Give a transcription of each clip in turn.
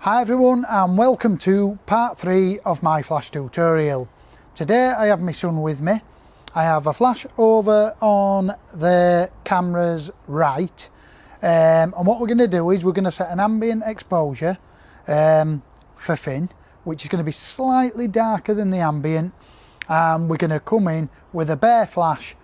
Hi everyone and welcome to part 3 of my flash tutorial. Today I have my son with me. I have a flash over on the camera's right and what we're going to do is we're going to set an ambient exposure for Finn, which is going to be slightly darker than the ambient, and we're going to come in with a bare flash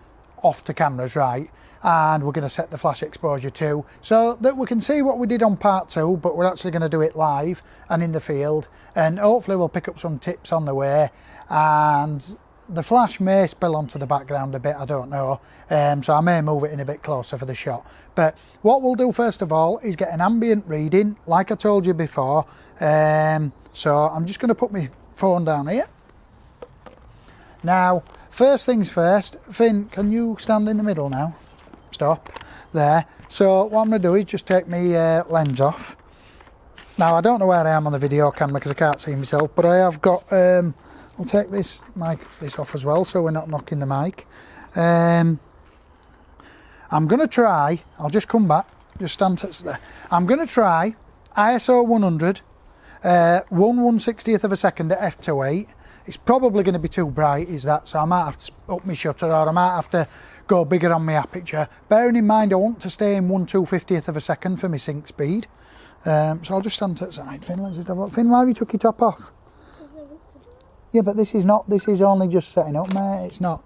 off to camera's right, and we're going to set the flash exposure too, so that we can see what we did on part 2, but we're actually going to do it live and in the field, and hopefully we'll pick up some tips on the way. And the flash may spill onto the background a bit, I don't know, so I may move it in a bit closer for the shot. But what we'll do first of all is get an ambient reading like I told you before. So I'm just going to put my phone down here. Now first things first, Finn, can you stand in the middle now? Stop there. So what I'm going to do is just take my lens off. Now I don't know where I am on the video camera because I can't see myself, but I have got I'll take this off as well so we're not knocking the mic. I'm going to try, I'll just come back, just stand there. I'm going to try ISO 100 1/160th of a second at f2.8. It's probably going to be too bright, is that, so I might have to up my shutter, or I might have to go bigger on my aperture. Bearing in mind I want to stay in 1/250th of a second for my sync speed. So I'll just stand to the side. Finn, let's just have a look. Finn, why have you took your top off? Yeah, but this is only just setting up, mate, it's not.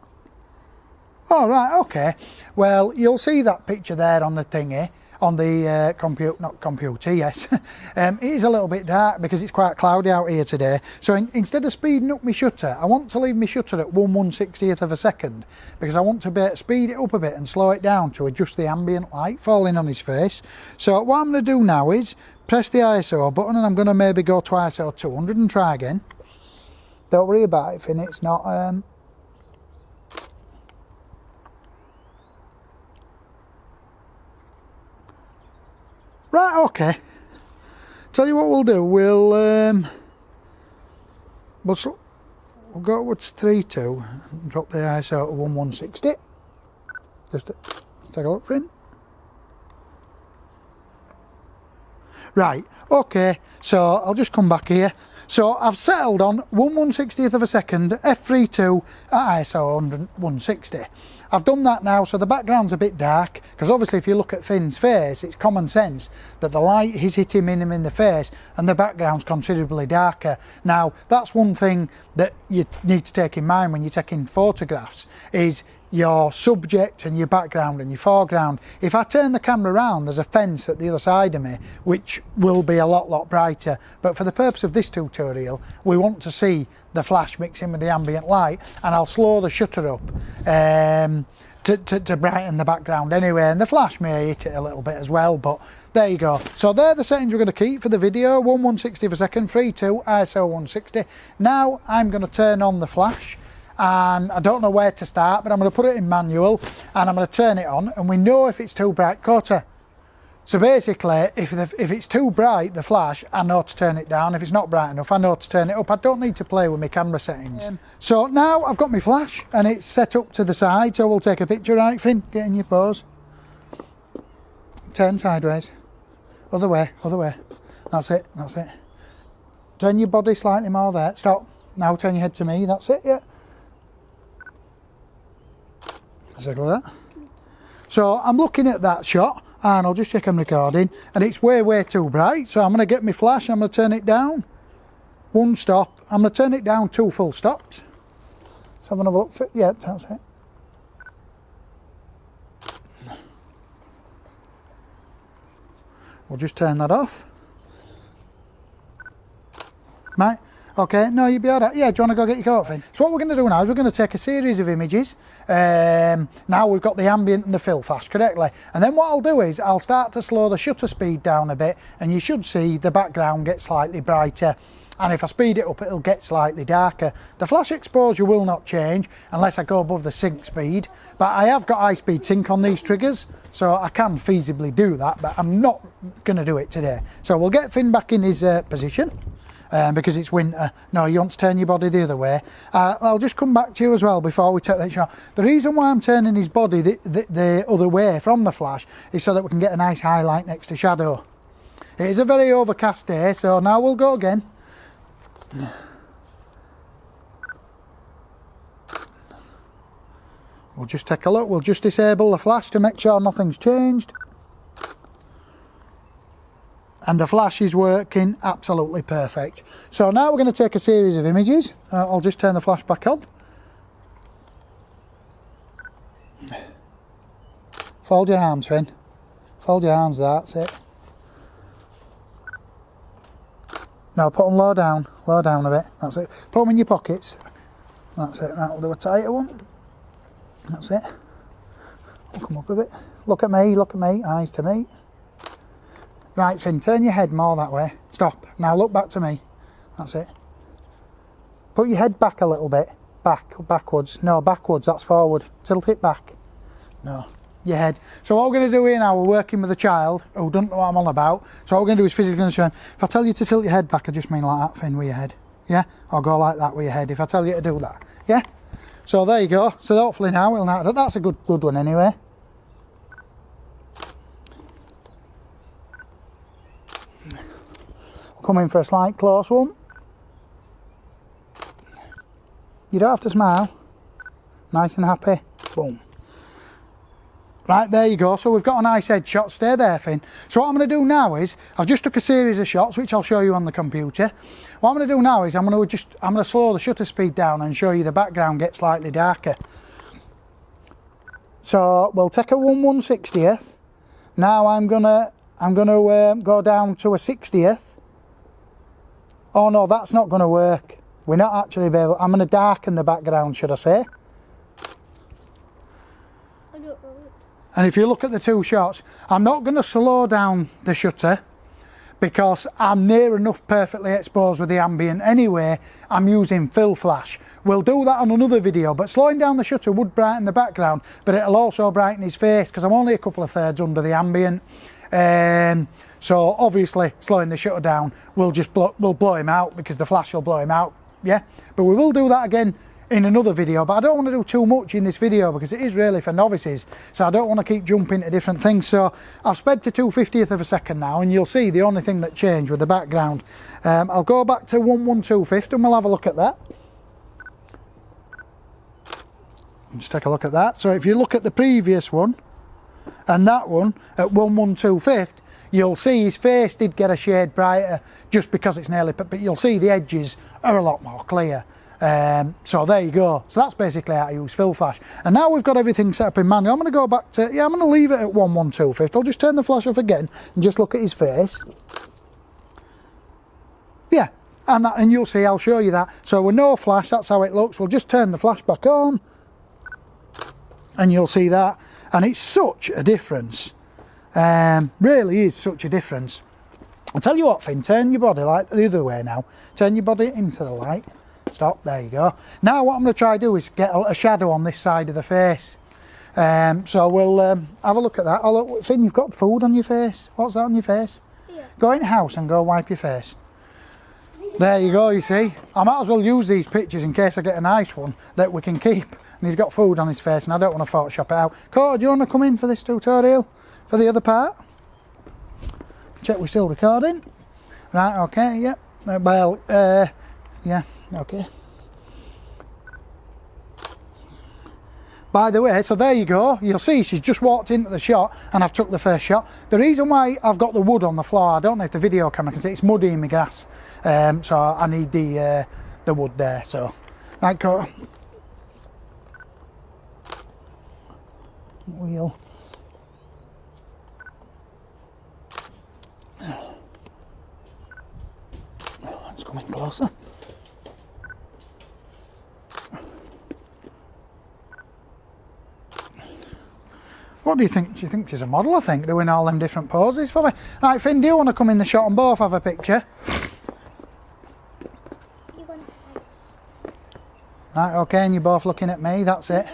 Oh right, okay. Well, you'll see that picture there on the thingy, on the computer, yes. It is a little bit dark because it's quite cloudy out here today. So instead of speeding up my shutter, I want to leave my shutter at 1/160th of a second because I want to speed it up a bit and slow it down to adjust the ambient light falling on his face. So what I'm going to do now is press the ISO button, and I'm going to maybe go to ISO 200 and try again. Don't worry about it, Finn, it's not right, okay. Tell you what we'll do, we'll go upwards 3.2 and drop the ISO to 1/160. Just take a look, Finn. Right, okay, so I'll just come back here. So I've settled on 1/160th of a second, f3.2 at ISO 160. I've done that now, so the background's a bit dark, because obviously if you look at Finn's face, it's common sense that the light is hitting him in the face and the background's considerably darker. Now that's one thing that you need to take in mind when you're taking photographs, is your subject and your background and your foreground. If I turn the camera around, there's a fence at the other side of me which will be a lot brighter, but for the purpose of this tutorial we want to see the flash mixing with the ambient light, and I'll slow the shutter up to brighten the background anyway, and the flash may hit it a little bit as well, but there you go. So they're the settings we're going to keep for the video: 1/160th of a second, 3.2, ISO 160. Now I'm going to turn on the flash, and I don't know where to start, but I'm going to put it in manual and I'm going to turn it on, and we know if it's too bright. Quarter. So basically if it's too bright, the flash, I know to turn it down. If it's not bright enough, I know to turn it up. I don't need to play with my camera settings. So now I've got my flash and it's set up to the side, so we'll take a picture. Right, Finn, get in your pose. Turn sideways. Other way, other way. That's it, that's it. Turn your body slightly more there. Stop. Now turn your head to me, that's it, yeah. Exactly that. So I'm looking at that shot, and I'll just check I'm recording, and it's way too bright, so I'm going to get my flash, I'm going to turn it down. One stop. I'm going to turn it down 2 full stops. Let's have another look. Yeah, that's it. We'll just turn that off. Right. Okay, no, you'll be alright. Yeah, do you want to go get your coat, Finn? So what we're going to do now is we're going to take a series of images. Now we've got the ambient and the fill flash correctly. And then what I'll do is I'll start to slow the shutter speed down a bit, and you should see the background get slightly brighter. And if I speed it up, it'll get slightly darker. The flash exposure will not change unless I go above the sync speed. But I have got high speed sync on these triggers, so I can feasibly do that, but I'm not going to do it today. So we'll get Finn back in his position. Because it's winter. No, you want to turn your body the other way. I'll just come back to you as well before we take that shot. The reason why I'm turning his body the other way from the flash is so that we can get a nice highlight next to shadow. It is a very overcast day, so now we'll go again. We'll just take a look. We'll just disable the flash to make sure nothing's changed. And the flash is working absolutely perfect. So now we're going to take a series of images. I'll just turn the flash back on. Fold your arms, Finn. Fold your arms, that's it. Now put them low down a bit, that's it. Put them in your pockets. That's it, right, we'll do a tighter one. That's it. We'll come up a bit. Look at me, eyes to me. Right, Finn, turn your head more that way. Stop. Now look back to me. That's it. Put your head back a little bit. Backwards. No, backwards, that's forward. Tilt it back. No, your head. So what we're going to do here now, we're working with a child who doesn't know what I'm on about. So what we're going to do is physically going to show him. If I tell you to tilt your head back, I just mean like that, Finn, with your head. Yeah? Or go like that with your head if I tell you to do that. Yeah? So there you go. So hopefully now we'll know. That's a good one anyway. Come in for a slight close one. You don't have to smile. Nice and happy. Boom. Right, there you go. So we've got a nice headshot. Stay there, Finn. So what I'm going to do now is, I've just took a series of shots, which I'll show you on the computer. What I'm going to do now is, I'm going to slow the shutter speed down and show you the background get slightly darker. So we'll take a 1/160th. Now I'm gonna go down to a 60th. Oh no, that's not going to work. We're not actually able. I'm going to darken the background, should I say? I don't know. And if you look at the two shots, I'm not going to slow down the shutter because I'm near enough perfectly exposed with the ambient anyway. I'm using fill flash. We'll do that on another video, but slowing down the shutter would brighten the background, but it'll also brighten his face because I'm only a couple of thirds under the ambient. So obviously slowing the shutter down will blow him out because the flash will blow him out, yeah? But we will do that again in another video, but I don't want to do too much in this video because it is really for novices, so I don't want to keep jumping to different things. So I've sped to 2/50th of a second now, and you'll see the only thing that changed with the background. I'll go back to 1/125th and we'll have a look at that. Just take a look at that. So if you look at the previous one and that one at 1/125th, you'll see his face did get a shade brighter just because it's nearly, but you'll see the edges are a lot more clear. So there you go. So that's basically how to use fill flash. And now we've got everything set up in manual. I'm going to go back to, I'm going to leave it at 1/125th. I'll just turn the flash off again and just look at his face. Yeah, and you'll see, I'll show you that. So with no flash, that's how it looks. We'll just turn the flash back on and you'll see that. And it's such a difference. Really is such a difference. I'll tell you what, Finn, turn your body like the other way now. Turn your body into the light. Stop, there you go. Now what I'm going to try to do is get a shadow on this side of the face. So we'll have a look at that. Oh look, Finn, you've got food on your face. What's that on your face? Yeah. Go in the house and go wipe your face. There you go, you see. I might as well use these pictures in case I get a nice one that we can keep. And he's got food on his face and I don't want to Photoshop it out. Carter, do you want to come in for this tutorial? For the other part? Check we're still recording. Right, okay, yep. Yeah, okay. By the way, so there you go. You'll see she's just walked into the shot and I've took the first shot. The reason why I've got the wood on the floor, I don't know if the video camera can see, it's muddy in my grass. So I need the wood there, so. Right, go. Wheel. Let's come in closer. What do you think? Do you think she's a model, I think, doing all them different poses for me? Right, Finn, do you want to come in the shot and both have a picture? Right, okay, and you're both looking at me, that's it.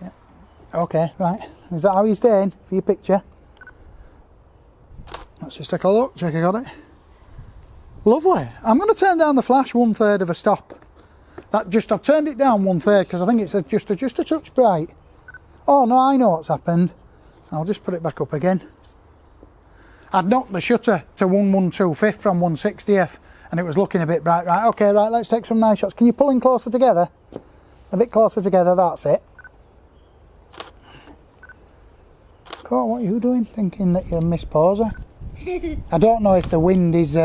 Yeah. Okay, right. Is that how you're staying for your picture? Let's just take a look, check I got it. Lovely. I'm going to turn down the flash 1/3 of a stop. I've turned it down 1/3 because I think it's just a touch bright. Oh no, I know what's happened. I'll just put it back up again. I'd knocked the shutter to 1/125th from 1/60th, and it was looking a bit bright. Right, okay, right, let's take some nice shots. Can you pull in closer together? A bit closer together, that's it. Cool, what are you doing? Thinking that you're a Miss Poser? I don't know if the wind is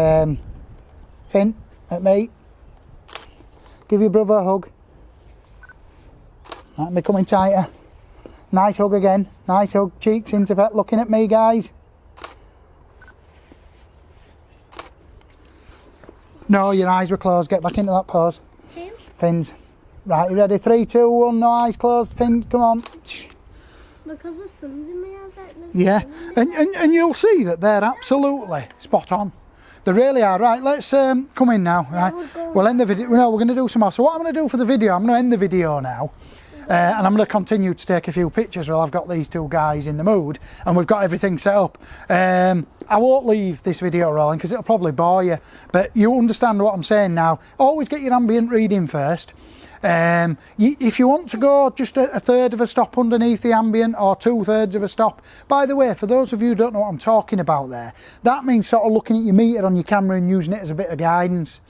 fin at me. Give your brother a hug. Right, me coming tighter. Nice hug again. Nice hug. Cheeks into bed. Looking at me, guys. No, your eyes were closed. Get back into that pose. Fins. Right, you ready? 3, 2, 1. No eyes closed. Fins, come on. Because the sun's in my eyes. Yeah, and you'll see that they're absolutely spot on. They really are. Right, let's come in now. Right, we'll end the video. No, we're going to do some more. So what I'm going to do for the video, I'm going to end the video now. And I'm going to continue to take a few pictures while I've got these two guys in the mood and we've got everything set up. I won't leave this video rolling because it'll probably bore you, but you understand what I'm saying now. Always get your ambient reading first. If you want to go just a third of a stop underneath the ambient or 2/3 of a stop, by the way, for those of you who don't know what I'm talking about there, that means sort of looking at your meter on your camera and using it as a bit of guidance.